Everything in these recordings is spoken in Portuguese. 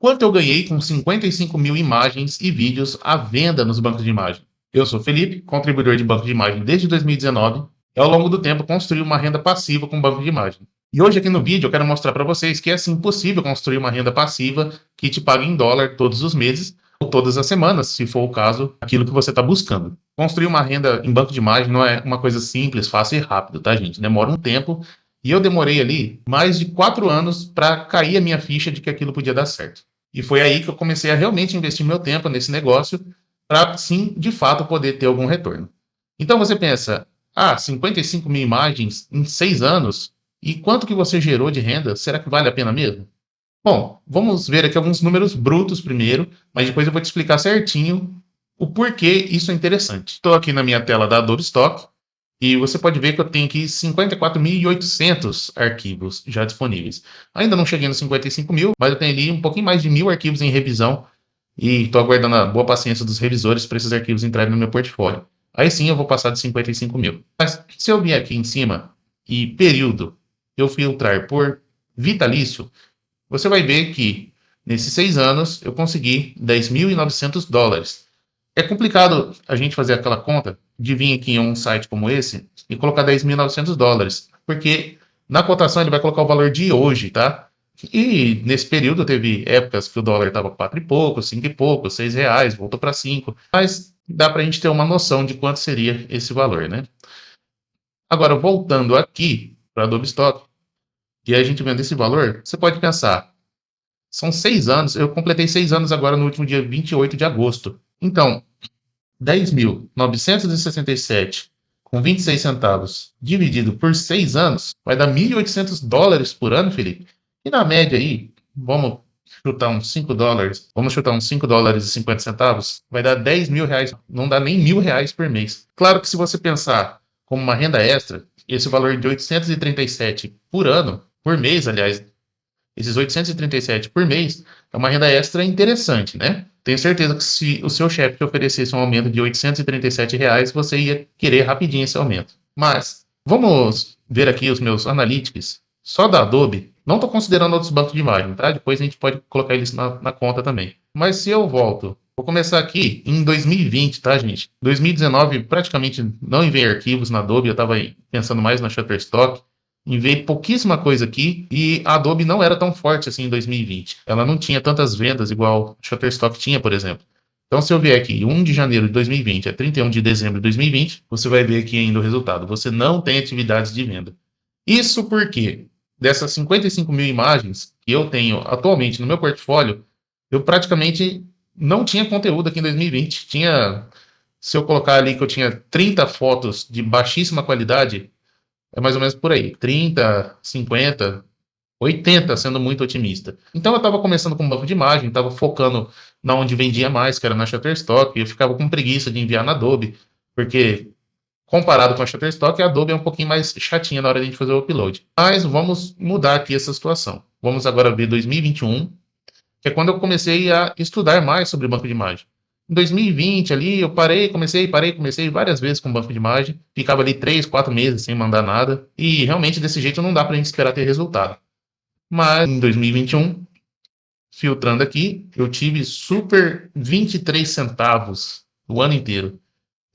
Quanto eu ganhei com 55 mil imagens e vídeos à venda nos bancos de imagem? Eu sou Felipe, contribuidor de banco de imagem desde 2019 e ao longo do tempo construí uma renda passiva com banco de imagem. E hoje aqui no vídeo eu quero mostrar para vocês que é sim possível construir uma renda passiva que te pague em dólar todos os meses ou todas as semanas, se for o caso, aquilo que você está buscando. Construir uma renda em banco de imagem não é uma coisa simples, fácil e rápido, tá, gente? Demora um tempo e eu demorei ali mais de 4 anos para cair a minha ficha de que aquilo podia dar certo. E foi aí que eu comecei a realmente investir meu tempo nesse negócio para, sim, de fato, poder ter algum retorno. Então você pensa, 55 mil imagens em 6 anos, e quanto que você gerou de renda? Será que vale a pena mesmo? Bom, vamos ver aqui alguns números brutos primeiro, mas depois eu vou te explicar certinho o porquê isso é interessante. Estou aqui na minha tela da Adobe Stock, e você pode ver que eu tenho aqui 54.800 arquivos já disponíveis. Ainda não cheguei nos 55 mil, mas eu tenho ali um pouquinho mais de 1.000 arquivos em revisão e estou aguardando a boa paciência dos revisores para esses arquivos entrarem no meu portfólio. Aí sim eu vou passar de 55 mil. Mas se eu vier aqui em cima e período, eu filtrar por vitalício, você vai ver que nesses 6 anos eu consegui $10.900. É complicado a gente fazer aquela conta de vir aqui em um site como esse e colocar $10.900, porque na cotação ele vai colocar o valor de hoje, tá? E nesse período teve épocas que o dólar estava 4 e pouco, 5 e pouco, R$ 6, voltou para 5, mas dá para a gente ter uma noção de quanto seria esse valor, né? Agora, voltando aqui para Adobe Stock, e a gente vendo esse valor, você pode pensar, são 6 anos, eu completei 6 anos agora no último dia 28 de agosto. Então, 10.967 com 26 centavos dividido por 6 anos vai dar $1.800 por ano, Felipe. E na média aí, vamos chutar uns 5 dólares, vamos chutar uns 5 dólares e 50 centavos, vai dar R$ 10.000, não dá nem R$ 1.000 por mês. Claro que se você pensar como uma renda extra, esse valor de 837 por ano, por mês, aliás, esses 837 por mês é uma renda extra interessante, né? Tenho certeza que se o seu chefe te oferecesse um aumento de R$ 837, você ia querer rapidinho esse aumento. Mas vamos ver aqui os meus analytics só da Adobe. Não estou considerando outros bancos de imagem, tá? Depois a gente pode colocar eles na conta também. Mas se eu volto, vou começar aqui em 2020, tá, gente? 2019 praticamente não enviei arquivos na Adobe, eu estava pensando mais na Shutterstock. Enviei pouquíssima coisa aqui e a Adobe não era tão forte assim em 2020. Ela não tinha tantas vendas igual a Shutterstock tinha, por exemplo. Então, se eu vier aqui 1 de janeiro de 2020 a 31 de dezembro de 2020, você vai ver aqui ainda o resultado. Você não tem atividades de venda. Isso porque dessas 55 mil imagens que eu tenho atualmente no meu portfólio, eu praticamente não tinha conteúdo aqui em 2020. Se eu colocar ali que eu tinha 30 fotos de baixíssima qualidade, é mais ou menos por aí, 30, 50, 80, sendo muito otimista. Então eu estava começando com um banco de imagem, estava focando na onde vendia mais, que era na Shutterstock, e eu ficava com preguiça de enviar na Adobe, porque comparado com a Shutterstock, a Adobe é um pouquinho mais chatinha na hora de a gente fazer o upload. Mas vamos mudar aqui essa situação. Vamos agora ver 2021, que é quando eu comecei a estudar mais sobre banco de imagem. Em 2020 ali, eu comecei várias vezes com banco de imagem, ficava ali 3, 4 meses sem mandar nada, e realmente desse jeito não dá pra gente esperar ter resultado. Mas em 2021, filtrando aqui, eu tive super 23 centavos o ano inteiro.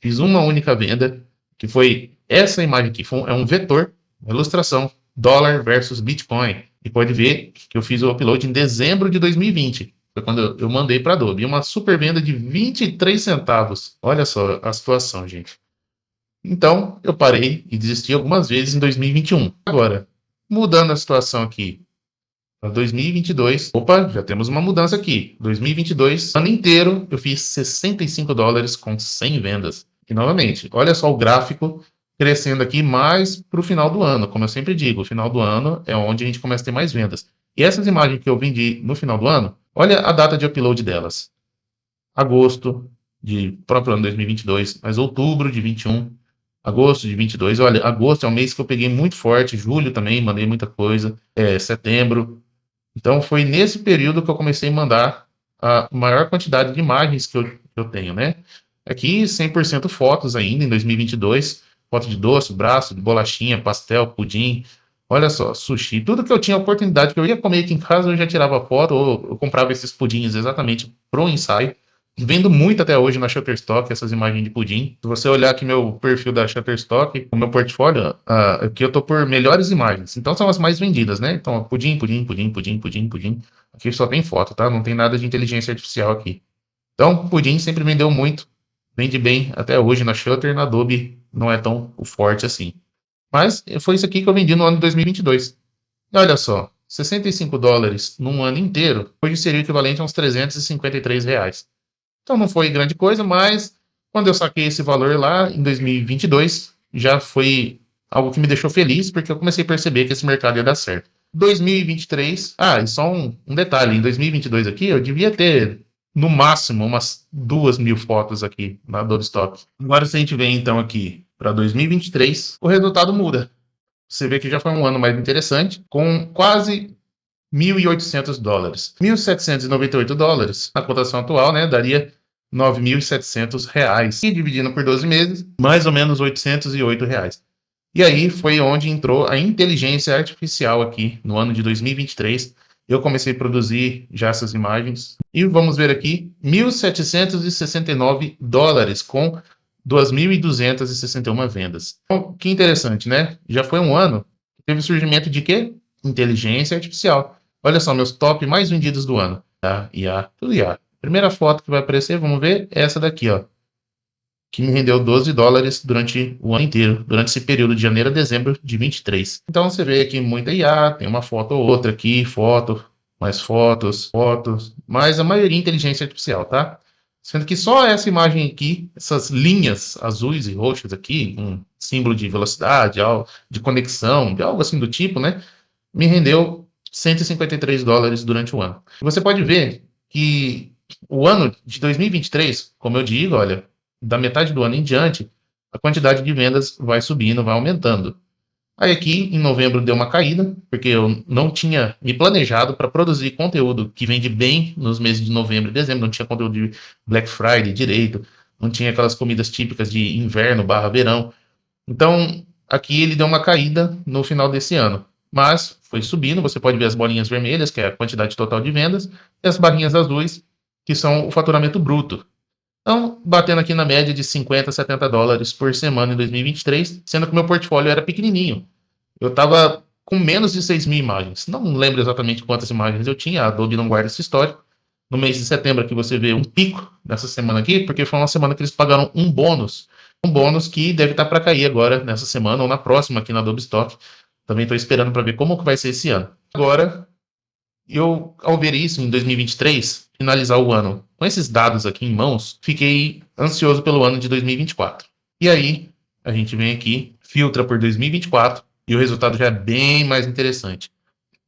Fiz uma única venda, que foi essa imagem aqui, é um vetor, uma ilustração, dólar versus Bitcoin. E pode ver que eu fiz o upload em dezembro de 2020. Foi quando eu mandei para a Adobe. E uma super venda de 23 centavos. Olha só a situação, gente. Então, eu parei e desisti algumas vezes em 2021. Agora, mudando a situação aqui para 2022. Opa, já temos uma mudança aqui. 2022, ano inteiro, eu fiz 65 dólares com 100 vendas. E novamente, olha só o gráfico crescendo aqui mais para o final do ano. Como eu sempre digo, o final do ano é onde a gente começa a ter mais vendas. E essas imagens que eu vendi no final do ano, olha a data de upload delas. Agosto de próprio ano 2022, mas outubro de 21, agosto de 22. Olha, agosto é um mês que eu peguei muito forte, julho também, mandei muita coisa, setembro. Então foi nesse período que eu comecei a mandar a maior quantidade de imagens que eu tenho, né? Aqui 100% fotos ainda em 2022, foto de doce, braço, de bolachinha, pastel, pudim, Olha só, sushi. Tudo que eu tinha oportunidade, que eu ia comer aqui em casa, eu já tirava foto, ou eu comprava esses pudins exatamente pro ensaio. Vendo muito até hoje na Shutterstock essas imagens de pudim. Se você olhar aqui meu perfil da Shutterstock, o meu portfólio, aqui eu tô por melhores imagens. Então são as mais vendidas, né? Então, pudim, pudim, pudim, pudim, pudim, pudim. Aqui só tem foto, tá? Não tem nada de inteligência artificial aqui. Então, pudim sempre vendeu muito. Vende bem até hoje na Shutter, na Adobe não é tão forte assim. Mas foi isso aqui que eu vendi no ano de 2022. E olha só, US$ 65 num ano inteiro, hoje seria o equivalente a uns R$ 353. Então não foi grande coisa, mas quando eu saquei esse valor lá em 2022, já foi algo que me deixou feliz, porque eu comecei a perceber que esse mercado ia dar certo. 2023, e só um detalhe, em 2022 aqui, eu devia ter, no máximo, umas 2.000 fotos aqui na Adobe Stock. Agora, se a gente vem então aqui para 2023, o resultado muda. Você vê que já foi um ano mais interessante, com quase US$ 1.800. US$ 1.798 na cotação atual, né, daria R$ 9.700. E dividindo por 12 meses, mais ou menos R$ 808. E aí foi onde entrou a inteligência artificial aqui no ano de 2023. Eu comecei a produzir já essas imagens. E vamos ver aqui, US$ 1.769 com 2.261 vendas. Então, que interessante, né? Já foi um ano que teve surgimento de quê? Inteligência artificial. Olha só, meus top mais vendidos do ano. IA, tudo IA. Primeira foto que vai aparecer, vamos ver, é essa daqui, ó, que me rendeu US$ 12 durante o ano inteiro, durante esse período de janeiro a dezembro de 23. Então você vê aqui muita IA, tem uma foto ou outra aqui, foto, mais fotos, fotos, mas a maioria é inteligência artificial, tá? Sendo que só essa imagem aqui, essas linhas azuis e roxas aqui, um símbolo de velocidade, de conexão, de algo assim do tipo, né? Me rendeu US$ 153 durante o ano. E você pode ver que o ano de 2023, como eu digo, olha, da metade do ano em diante, a quantidade de vendas vai subindo, vai aumentando. Aí aqui, em novembro, deu uma caída, porque eu não tinha me planejado para produzir conteúdo que vende bem nos meses de novembro e dezembro, não tinha conteúdo de Black Friday direito, não tinha aquelas comidas típicas de inverno barra verão. Então, aqui ele deu uma caída no final desse ano, mas foi subindo. Você pode ver as bolinhas vermelhas, que é a quantidade total de vendas, e as barrinhas azuis, que são o faturamento bruto. Então, batendo aqui na média de US$ 50 a US$ 70 por semana em 2023, sendo que meu portfólio era pequenininho. Eu estava com menos de 6.000 imagens. Não lembro exatamente quantas imagens eu tinha, a Adobe não guarda esse histórico. No mês de setembro aqui você vê um pico nessa semana aqui, porque foi uma semana que eles pagaram um bônus que deve estar para cair agora nessa semana ou na próxima aqui na Adobe Stock. Também estou esperando para ver como que vai ser esse ano. Agora, eu, ao ver isso em 2023, finalizar o ano com esses dados aqui em mãos, fiquei ansioso pelo ano de 2024. E aí, a gente vem aqui, filtra por 2024 e o resultado já é bem mais interessante.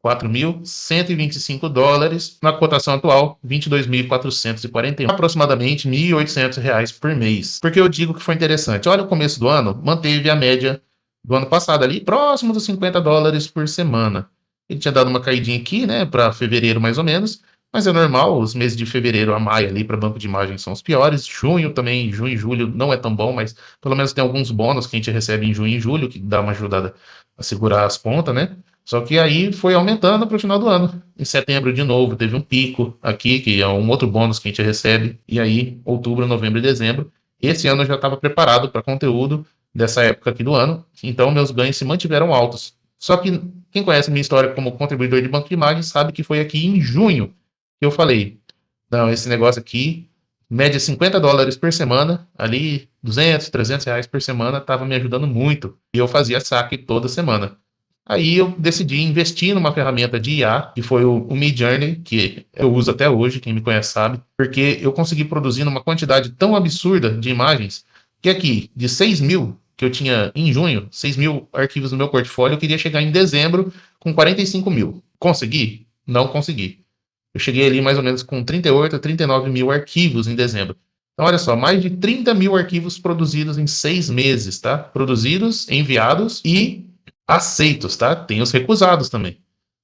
US$ 4.125, na cotação atual, 22.441, aproximadamente R$ 1.800 por mês. Porque eu digo que foi interessante. Olha, o começo do ano manteve a média do ano passado ali, próximo dos US$ 50 por semana. Ele tinha dado uma caidinha aqui, né, para fevereiro mais ou menos, mas é normal, os meses de fevereiro a maio ali para banco de imagens são os piores. Junho também, junho e julho não é tão bom, mas pelo menos tem alguns bônus que a gente recebe em junho e julho, que dá uma ajudada a segurar as pontas, né? Só que aí foi aumentando para o final do ano. Em setembro, de novo, teve um pico aqui, que é um outro bônus que a gente recebe. E aí, outubro, novembro e dezembro. Esse ano eu já estava preparado para conteúdo dessa época aqui do ano. Então, meus ganhos se mantiveram altos. Só que quem conhece minha história como contribuidor de banco de imagens sabe que foi aqui em junho que eu falei: não, esse negócio aqui, média US$ 50 por semana, ali R$ 200, R$ 300 por semana, estava me ajudando muito. E eu fazia saque toda semana. Aí eu decidi investir numa ferramenta de IA, que foi o Midjourney, que eu uso até hoje, quem me conhece sabe, porque eu consegui produzir uma quantidade tão absurda de imagens, que aqui, de 6.000 que eu tinha em junho, 6.000 arquivos no meu portfólio, eu queria chegar em dezembro com 45.000. Consegui? Não consegui. Eu cheguei ali mais ou menos com 38 a 39 mil arquivos em dezembro. Então, olha só, mais de 30.000 arquivos produzidos em 6 meses, tá? Produzidos, enviados e aceitos, tá? Tem os recusados também.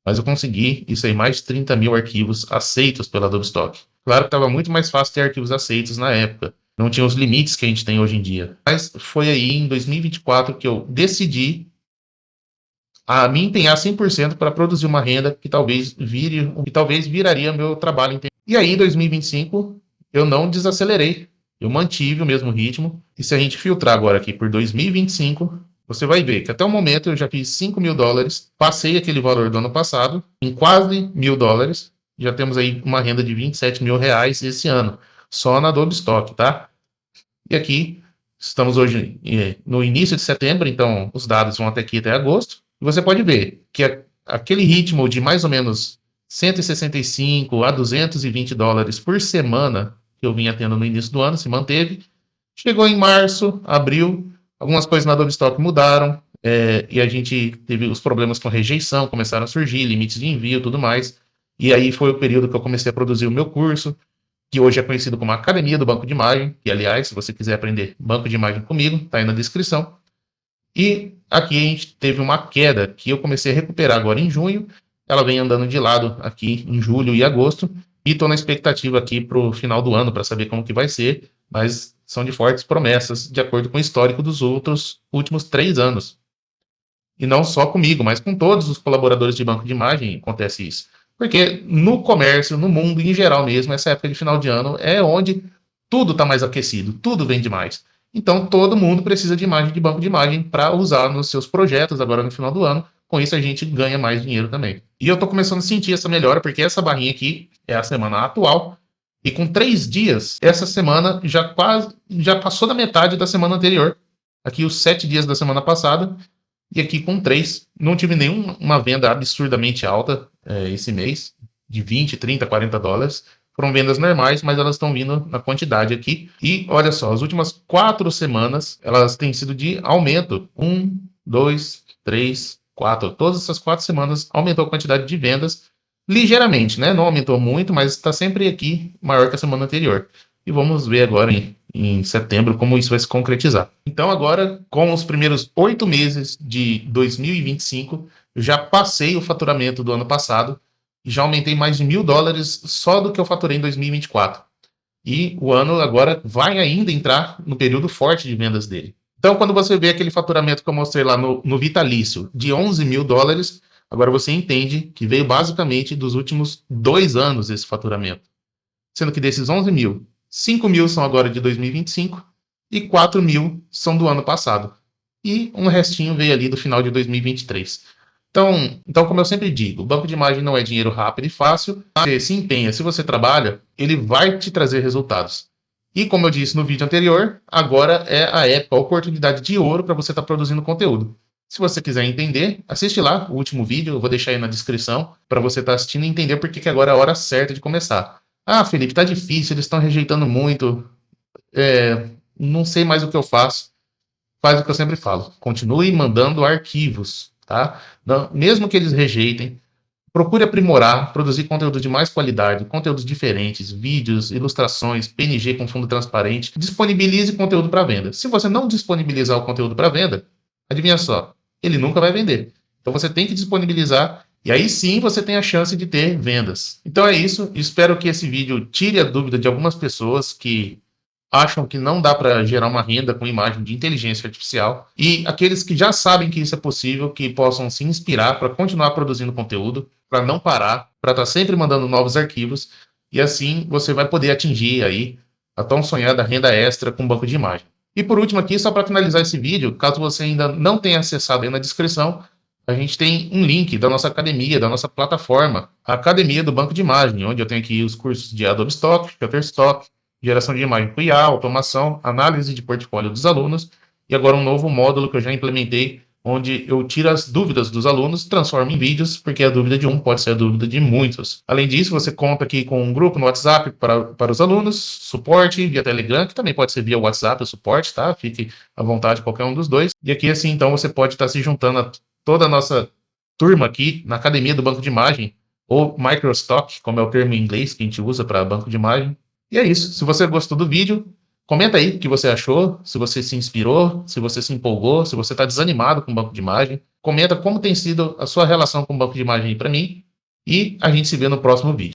Mas eu consegui isso aí, mais de 30.000 arquivos aceitos pela Adobe Stock. Claro que estava muito mais fácil ter arquivos aceitos na época. Não tinha os limites que a gente tem hoje em dia. Mas foi aí em 2024 que eu decidi a me empenhar 100% para produzir uma renda que talvez viraria meu trabalho. E aí, em 2025, eu não desacelerei. Eu mantive o mesmo ritmo. E se a gente filtrar agora aqui por 2025, você vai ver que até o momento eu já fiz 5 mil dólares, passei aquele valor do ano passado em quase $1.000. Já temos aí uma renda de 27 mil reais esse ano, só na Adobe Stock, tá? E aqui, estamos hoje no início de setembro, então os dados vão até aqui até agosto. E você pode ver que aquele ritmo de mais ou menos 165 a 220 dólares por semana que eu vinha tendo no início do ano se manteve. Chegou em março, abril, algumas coisas na Adobe Stock mudaram, e a gente teve os problemas com rejeição, começaram a surgir, limites de envio e tudo mais. E aí foi o período que eu comecei a produzir o meu curso, que hoje é conhecido como Academia do Banco de Imagem, e aliás, se você quiser aprender banco de imagem comigo, tá aí na descrição. E aqui a gente teve uma queda que eu comecei a recuperar agora em junho, ela vem andando de lado aqui em julho e agosto, e estou na expectativa aqui para o final do ano para saber como que vai ser, mas são de fortes promessas, de acordo com o histórico dos últimos 3 anos. E não só comigo, mas com todos os colaboradores de banco de imagem acontece isso. Porque no comércio, no mundo em geral mesmo, essa época de final de ano é onde tudo está mais aquecido, tudo vende mais. Então todo mundo precisa de imagem de banco de imagem para usar nos seus projetos agora no final do ano. Com isso a gente ganha mais dinheiro também. E eu estou começando a sentir essa melhora, porque essa barrinha aqui é a semana atual. E com 3 dias, essa semana já passou da metade da semana anterior. Aqui os 7 dias da semana passada. E aqui com 3, não tive nenhuma venda absurdamente alta esse mês, de 20, 30, 40 dólares. Foram vendas normais, mas elas estão vindo na quantidade aqui. E olha só, as últimas 4 semanas, elas têm sido de aumento. 1, 2, 3, 4. Todas essas 4 semanas aumentou a quantidade de vendas ligeiramente, né? Não aumentou muito, mas está sempre aqui maior que a semana anterior. E vamos ver agora em setembro como isso vai se concretizar. Então agora, com os primeiros 8 meses de 2025, eu já passei o faturamento do ano passado e já aumentei mais de $1.000 só do que eu faturei em 2024. E o ano agora vai ainda entrar no período forte de vendas dele. Então, quando você vê aquele faturamento que eu mostrei lá no vitalício de 11 mil dólares, agora você entende que veio basicamente dos últimos 2 anos esse faturamento. Sendo que desses 11 mil, 5 mil são agora de 2025 e 4 mil são do ano passado. E um restinho veio ali do final de 2023. Então, como eu sempre digo, o banco de imagem não é dinheiro rápido e fácil. Você se empenha, se você trabalha, ele vai te trazer resultados. E como eu disse no vídeo anterior, agora é a época, a oportunidade de ouro para você estar produzindo conteúdo. Se você quiser entender, assiste lá o último vídeo, eu vou deixar aí na descrição para você estar assistindo e entender por que agora é a hora certa de começar. Ah, Felipe, tá difícil, eles estão rejeitando muito, não sei mais o que eu faço. Faz o que eu sempre falo, continue mandando arquivos, tá? Mesmo que eles rejeitem, procure aprimorar, produzir conteúdo de mais qualidade, conteúdos diferentes, vídeos, ilustrações, PNG com fundo transparente. Disponibilize conteúdo para venda. Se você não disponibilizar o conteúdo para venda, adivinha só, ele nunca vai vender. Então você tem que disponibilizar e aí sim você tem a chance de ter vendas. Então é isso, espero que esse vídeo tire a dúvida de algumas pessoas que acham que não dá para gerar uma renda com imagem de inteligência artificial, e aqueles que já sabem que isso é possível, que possam se inspirar para continuar produzindo conteúdo, para não parar, para estar sempre mandando novos arquivos, e assim você vai poder atingir aí a tão sonhada renda extra com banco de imagem. E por último aqui, só para finalizar esse vídeo, caso você ainda não tenha acessado aí na descrição, a gente tem um link da nossa academia, da nossa plataforma, a Academia do Banco de Imagem, onde eu tenho aqui os cursos de Adobe Stock, Shutterstock, geração de imagem com IA, automação, análise de portfólio dos alunos, e agora um novo módulo que eu já implementei, onde eu tiro as dúvidas dos alunos, transformo em vídeos, porque a dúvida de um pode ser a dúvida de muitos. Além disso, você conta aqui com um grupo no WhatsApp para os alunos, suporte via Telegram, que também pode ser via WhatsApp o suporte, tá? Fique à vontade qualquer um dos dois. E aqui assim, então, você pode estar se juntando a toda a nossa turma aqui na Academia do Banco de Imagem, ou Microstock, como é o termo em inglês que a gente usa para banco de imagem. E é isso. Se você gostou do vídeo, comenta aí o que você achou, se você se inspirou, se você se empolgou, se você está desanimado com o banco de imagem. Comenta como tem sido a sua relação com o banco de imagem para mim. E a gente se vê no próximo vídeo.